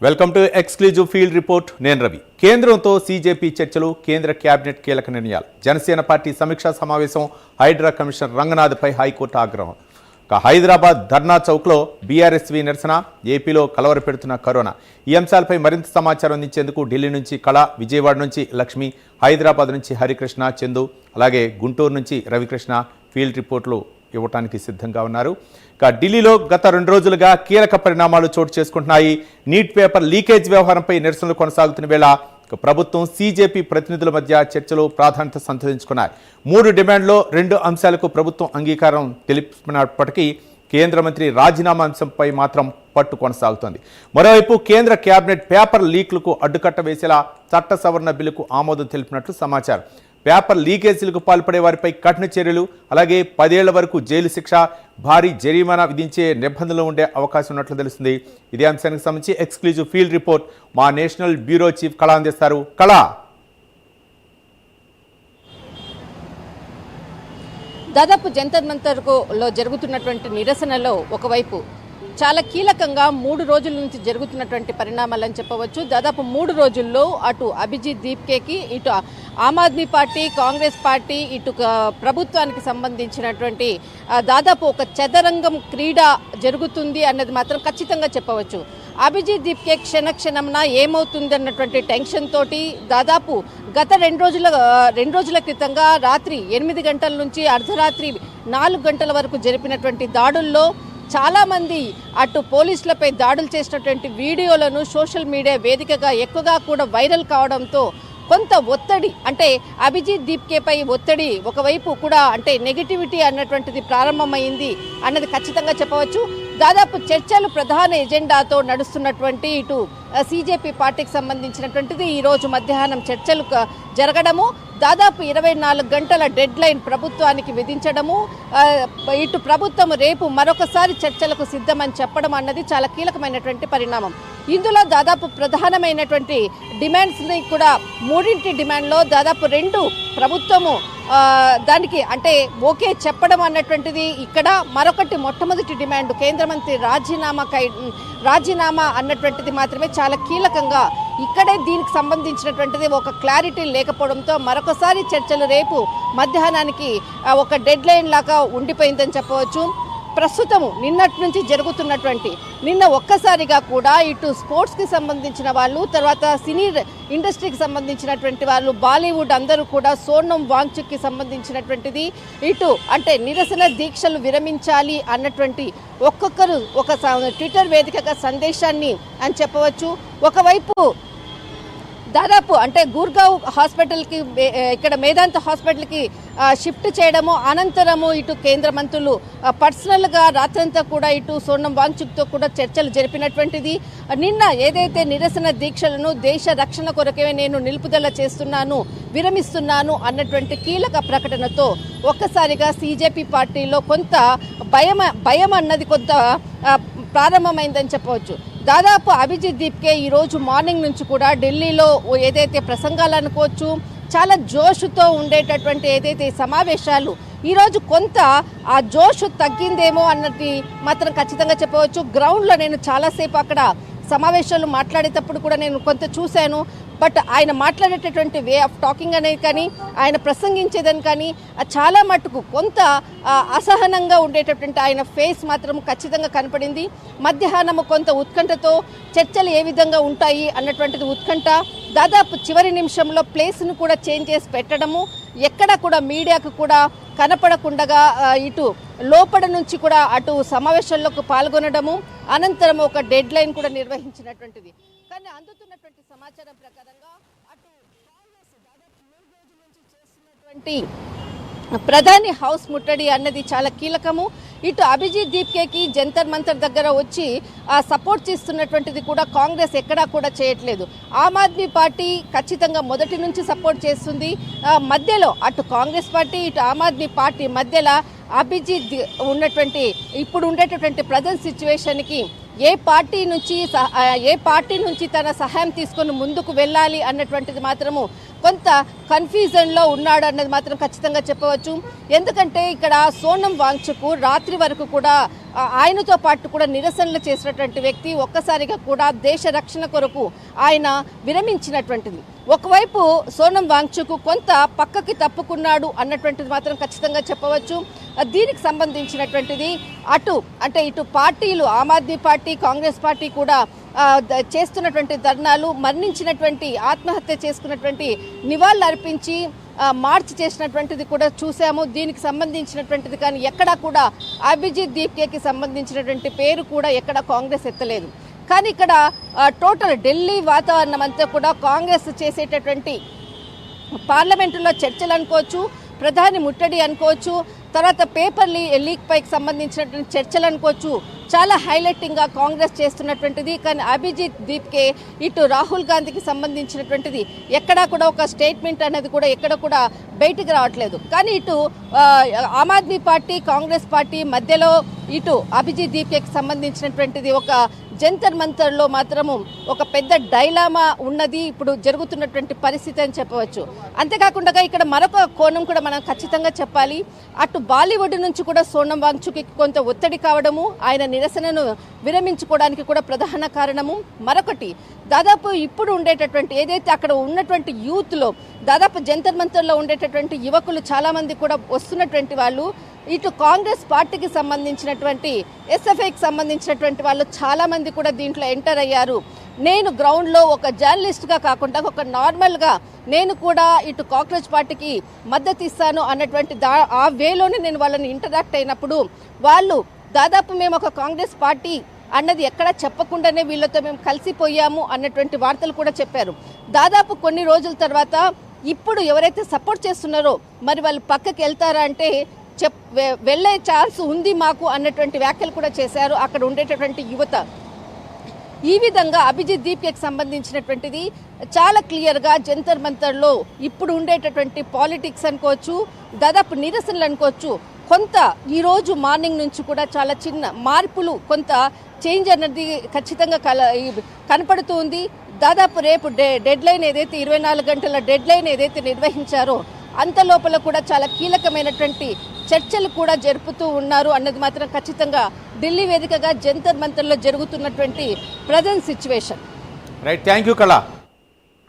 Welcome to exclusive field report. నేను రవి. కేంద్రంతో CJP చర్చలు, కేంద్ర కేబినెట్ కీలక నిర్ణయాలు. జనసేన పార్టీ సమీక్షా సమావేశం, హైడ్రా కమిషనర్ రంగనాథ్పై హైకోర్టు ఆగ్రహం. హైదరాబాద్ ధర్నా చౌక్లో బీఆర్ఎస్వీ నిరసన, ఏపీలో కలవరపెడుతున్న కరోనా. ఈ అంశాలపై మరింత సమాచారం అందించేందుకు ఢిల్లీ నుంచి కళ, విజయవాడ నుంచి లక్ష్మి, హైదరాబాద్ నుంచి హరికృష్ణ, చందు, అలాగే గుంటూరు నుంచి రవికృష్ణ ఫీల్డ్ రిపోర్ట్లు ఇవ్వడానికి సిద్ధంగా ఉన్నారు. ఢిల్లీలో గత 2 రోజులుగా కీలక పరిణామాలు చోటు చేసుకుంటున్నాయి. నీట్ పేపర్ లీకేజ్ వ్యవహారంపై నిరసనలు కొనసాగుతున్న వేళ ప్రభుత్వం, సీజేపీ ప్రతినిధుల మధ్య చర్చలు ప్రాధాన్యత సంతరించుకున్నాయి. 3 డిమాండ్లో 2 అంశాలకు ప్రభుత్వం అంగీకారం తెలిపినప్పటికీ కేంద్ర మంత్రి రాజీనామా అంశంపై మాత్రం పట్టు కొనసాగుతోంది. మరోవైపు కేంద్ర కేబినెట్ పేపర్ లీక్లకు అడ్డుకట్ట వేసేలా చట్ట సవరణ బిల్లుకు ఆమోదం తెలిపినట్లు సమాచారం. పేపర్ లీకేజీలకు పాల్పడే వారిపై కఠిన చర్యలు, అలాగే 10 ఏళ్ల వరకు జైలు శిక్ష, భారీ జరిమానా విధించే నిబంధనలు ఉండే అవకాశం ఉన్నట్లు తెలుస్తుంది. ఇదే అంశానికి సంబంధించి ఎక్స్క్లూజివ్ ఫీల్డ్ రిపోర్ట్ మా నేషనల్ బ్యూరో చీఫ్ కళ అందిస్తారు. కళ, దాదాపు జంతర్ మంతర్లో జరుగుతున్నటువంటి నిరసనలో ఒకవైపు చాలా కీలకంగా 3 రోజుల నుంచి జరుగుతున్నటువంటి పరిణామాలని చెప్పవచ్చు. దాదాపు 3 రోజుల్లో అటు అభిజిత్ దీప్కేకి, ఇటు ఆమ్ ఆద్మీ పార్టీ, కాంగ్రెస్ పార్టీ, ఇటు ప్రభుత్వానికి సంబంధించినటువంటి దాదాపు ఒక చదరంగం క్రీడ జరుగుతుంది అన్నది మాత్రం ఖచ్చితంగా చెప్పవచ్చు. అభిజిత్ దీప్కే క్షణక్షణంన ఏమవుతుంది అన్నటువంటి టెన్షన్ తోటి దాదాపు గత 2 రోజుల క్రితంగా రాత్రి 8 గంటల నుంచి అర్ధరాత్రి 4 గంటల వరకు జరిపినటువంటి దాడుల్లో చాలామంది అటు పోలీసులపై దాడులు చేసినటువంటి వీడియోలను సోషల్ మీడియా వేదికగా ఎక్కువగా కూడా వైరల్ కావడంతో కొంత ఒత్తిడి, అంటే అభిజిత్ దీప్కేపై ఒత్తిడి ఒకవైపు కూడా అంటే నెగిటివిటీ అన్నటువంటిది ప్రారంభమైంది అన్నది ఖచ్చితంగా చెప్పవచ్చు. దాదాపు చర్చలు ప్రధాన ఎజెండాతో నడుస్తున్నటువంటి ఇటు సీజేపీ పార్టీకి సంబంధించినటువంటిది ఈరోజు మధ్యాహ్నం చర్చలు జరగడము, దాదాపు 24 గంటల డెడ్ లైన్ ప్రభుత్వానికి విధించడము, ఇటు ప్రభుత్వం రేపు మరొకసారి చర్చలకు సిద్ధమని చెప్పడం అన్నది చాలా కీలకమైనటువంటి పరిణామం. ఇందులో దాదాపు ప్రధానమైనటువంటి డిమాండ్స్ని కూడా 3 డిమాండ్లో దాదాపు 2 ప్రభుత్వము దానికి అంటే ఓకే చెప్పడం అన్నటువంటిది ఇక్కడ. మరొకటి మొట్టమొదటి డిమాండ్ కేంద్ర మంత్రి రాజీనామా అన్నటువంటిది మాత్రమే చాలా కీలకంగా. ఇక్కడే దీనికి సంబంధించినటువంటిది ఒక క్లారిటీ లేకపోవడంతో మరొకసారి చర్చలు రేపు మధ్యాహ్నానికి ఒక డెడ్ లైన్ లాగా ఉండిపోయిందని చెప్పవచ్చు. ప్రస్తుతము నిన్నటి నుంచి జరుగుతున్నటువంటి నిన్న ఒక్కసారిగా కూడా ఇటు స్పోర్ట్స్కి సంబంధించిన వాళ్ళు, తర్వాత సినీ ఇండస్ట్రీకి సంబంధించినటువంటి వాళ్ళు, బాలీవుడ్ అందరూ కూడా సోనం వాంగ్చుక్కి సంబంధించినటువంటిది ఇటు అంటే నిరసన దీక్షలు విరమించాలి అన్నటువంటి ఒక్కొక్కరు ఒక ట్విట్టర్ వేదికగా సందేశాన్ని అని చెప్పవచ్చు. ఒకవైపు దాదాపు అంటే గుర్గావ్ హాస్పిటల్కి, ఇక్కడ మేదాంత హాస్పిటల్కి షిఫ్ట్ చేయడము, అనంతరము ఇటు కేంద్ర మంత్రులు పర్సనల్గా రాత్రంతా కూడా ఇటు సోనం వాంగ్చుక్తో కూడా చర్చలు జరిపినటువంటిది. నిన్న ఏదైతే నిరసన దీక్షలను దేశ రక్షణ కొరకే నేను నిలుపుదల చేస్తున్నాను, విరమిస్తున్నాను అన్నటువంటి కీలక ప్రకటనతో ఒక్కసారిగా సీజేపీ పార్టీలో కొంత భయం అన్నది కొంత ప్రారంభమైందని చెప్పవచ్చు. దాదాపు అభిజిత్ దీప్కే ఈరోజు మార్నింగ్ నుంచి కూడా ఢిల్లీలో ఏదైతే ప్రసంగాలు అనుకోవచ్చు, చాలా జోషుతో ఉండేటటువంటి ఏదైతే సమావేశాలు, ఈరోజు కొంత ఆ జోషు తగ్గిందేమో అన్నది మాత్రం ఖచ్చితంగా చెప్పవచ్చు. గ్రౌండ్లో నేను చాలాసేపు అక్కడ సమావేశాలు మాట్లాడేటప్పుడు కూడా నేను కొంత చూశాను. బట్ ఆయన మాట్లాడేటటువంటి వే ఆఫ్ టాకింగ్ అనేది కానీ, ఆయన ప్రసంగించేదని కానీ చాలా మట్టుకు కొంత అసహనంగా ఉండేటటువంటి ఆయన ఫేస్ మాత్రం ఖచ్చితంగా కనపడింది. మధ్యాహ్నం కొంత ఉత్కంఠతో చర్చలు ఏ విధంగా ఉంటాయి అన్నటువంటిది ఉత్కంఠ. దాదాపు చివరి నిమిషంలో ప్లేస్ను కూడా చేంజ్ చేసి పెట్టడము, ఎక్కడ కూడా మీడియాకు కూడా కనపడకుండా ఇటు లోపల నుంచి కూడా అటు సమావేశాల్లోకి పాల్గొనడము, అనంతరం ఒక డెడ్ లైన్ కూడా నిర్వహించినటువంటిది. కానీ అందుతున్నటువంటి సమాచారం ప్రకారంగా అటు దాదాపు 3 రోజుల నుంచి చేస్తున్నటువంటి ప్రధాని హౌస్ ముట్టడి అన్నది చాలా కీలకము. ఇటు అభిజిత్ దీప్కేకి జంతర్ మంతర్ దగ్గర వచ్చి సపోర్ట్ చేస్తున్నటువంటిది కూడా కాంగ్రెస్ ఎక్కడా కూడా చేయట్లేదు. ఆమ్ ఆద్మీ పార్టీ ఖచ్చితంగా మొదటి నుంచి సపోర్ట్ చేస్తుంది. మధ్యలో అటు కాంగ్రెస్ పార్టీ, ఇటు ఆమ్ ఆద్మీ పార్టీ మధ్యలో అభిజిత్ ఉన్నటువంటి ఇప్పుడు ఉండేటటువంటి ప్రజెంట్ సిచ్యువేషన్కి ఏ పార్టీ నుంచి తన సహాయం తీసుకొని ముందుకు వెళ్ళాలి అన్నటువంటిది మాత్రము కొంత కన్ఫ్యూజన్లో ఉన్నాడు అన్నది మాత్రం ఖచ్చితంగా చెప్పవచ్చు. ఎందుకంటే ఇక్కడ సోనం వాంగ్చుక్ రాత్రి వరకు కూడా ఆయనతో పాటు కూడా నిరసనలు చేసినటువంటి వ్యక్తి ఒక్కసారిగా కూడా దేశ రక్షణ కొరకు ఆయన విరమించినటువంటిది. ఒకవైపు సోనం వాంగ్చుక్ కొంత పక్కకి తప్పుకున్నాడు అన్నటువంటిది మాత్రం ఖచ్చితంగా చెప్పవచ్చు. దీనికి సంబంధించినటువంటిది ఇటు పార్టీలు ఆమ్ ఆద్మీ పార్టీ, కాంగ్రెస్ పార్టీ కూడా చేస్తున్నటువంటి ధర్నాలు, మరణించినటువంటి ఆత్మహత్య చేసుకున్నటువంటి నివాళులు అర్పించి మార్చ్ చేసినటువంటిది కూడా చూసాము. దీనికి సంబంధించినటువంటిది కానీ ఎక్కడా కూడా అభిజిత్ దీప్కేకి సంబంధించినటువంటి పేరు కూడా ఎక్కడ కాంగ్రెస్ ఎత్తలేదు. కానీ ఇక్కడ టోటల్ ఢిల్లీ వాతావరణం అంతా కూడా కాంగ్రెస్ చేసేటటువంటి పార్లమెంటులో చర్చలు అనుకోవచ్చు, ప్రధాని ముట్టడి అనుకోవచ్చు, తర్వాత పేపర్ లీక్ పైకి సంబంధించినటువంటి చర్చలు అనుకోవచ్చు, చాలా హైలైటింగ్గా కాంగ్రెస్ చేస్తున్నటువంటిది. కానీ అభిజిత్ దీప్కే ఇటు రాహుల్ గాంధీకి సంబంధించినటువంటిది ఎక్కడా కూడా ఒక స్టేట్మెంట్ అనేది కూడా ఎక్కడ కూడా బయటికి రావట్లేదు. కానీ ఇటు ఆమ్ ఆద్మీ పార్టీ, కాంగ్రెస్ పార్టీ మధ్యలో ఇటు అభిజిత్ దీప్కేకి సంబంధించినటువంటిది ఒక జంతర్ మంతర్లో మాత్రము ఒక పెద్ద డైలామా ఉన్నది ఇప్పుడు జరుగుతున్నటువంటి పరిస్థితి అని చెప్పవచ్చు. అంతేకాకుండా ఇక్కడ మరొక కోణం కూడా మనం ఖచ్చితంగా చెప్పాలి. అటు బాలీవుడ్ నుంచి కూడా సోనం వాంగ్చుక్కి కొంత ఒత్తిడి కావడము, ఆయన నిరసనను విరమించుకోవడానికి కూడా ప్రధాన కారణము. మరొకటి, దాదాపు ఇప్పుడు ఉండేటటువంటి ఏదైతే అక్కడ ఉన్నటువంటి యూత్లో దాదాపు జంతర్ మంతర్లో ఉండేటటువంటి యువకులు చాలామంది కూడా వస్తున్నటువంటి వాళ్ళు ఇటు కాంగ్రెస్ పార్టీకి సంబంధించినటువంటి ఎస్ఎఫ్ఐకి సంబంధించినటువంటి వాళ్ళు చాలామంది కూడా దీంట్లో ఎంటర్ అయ్యారు. నేను గ్రౌండ్లో ఒక జర్నలిస్ట్గా కాకుండా ఒక నార్మల్గా నేను కూడా ఇటు కాంగ్రెస్ పార్టీకి మద్దతు ఇస్తాను అన్నటువంటి ఆ వేలోనే నేను వాళ్ళని ఇంటరాక్ట్ అయినప్పుడు వాళ్ళు దాదాపు మేము ఒక కాంగ్రెస్ పార్టీ అన్నది ఎక్కడా చెప్పకుండానే వీళ్ళతో మేము కలిసిపోయాము అన్నటువంటి వార్తలు కూడా చెప్పారు. దాదాపు కొన్ని రోజుల తర్వాత ఇప్పుడు ఎవరైతే సపోర్ట్ చేస్తున్నారో మరి వాళ్ళు పక్కకి వెళ్తారా అంటే వెళ్ళే ఛాన్స్ ఉంది మాకు అన్నటువంటి వ్యాఖ్యలు కూడా చేశారు అక్కడ ఉండేటటువంటి యువత. ఈ విధంగా అభిజిత్ దీప్కేకి సంబంధించినటువంటిది చాలా క్లియర్గా జంతర్ మంతర్లో ఇప్పుడు ఉండేటటువంటి పాలిటిక్స్ అనుకోవచ్చు, దాదాపు నిరసనలు అనుకోవచ్చు, కొంత ఈరోజు మార్నింగ్ నుంచి కూడా చాలా చిన్న మార్పులు, కొంత చేంజ్ అనేది ఖచ్చితంగా కనపడుతుంది. దాదాపు రేపు డెడ్ లైన్ ఏదైతే 24 గంటల డెడ్ లైన్ ఏదైతే నిర్వహించారో అంత లోపల కూడా చాలా కీలకమైనటువంటి చర్చలు కూడా జరుపుతూ ఉన్నారు అన్నది మాత్రం ఖచ్చితంగా ఢిల్లీ వేదికగా జంతర్ మంతర్లో జరుగుతున్నటువంటి present situation. Right, thank you కళ.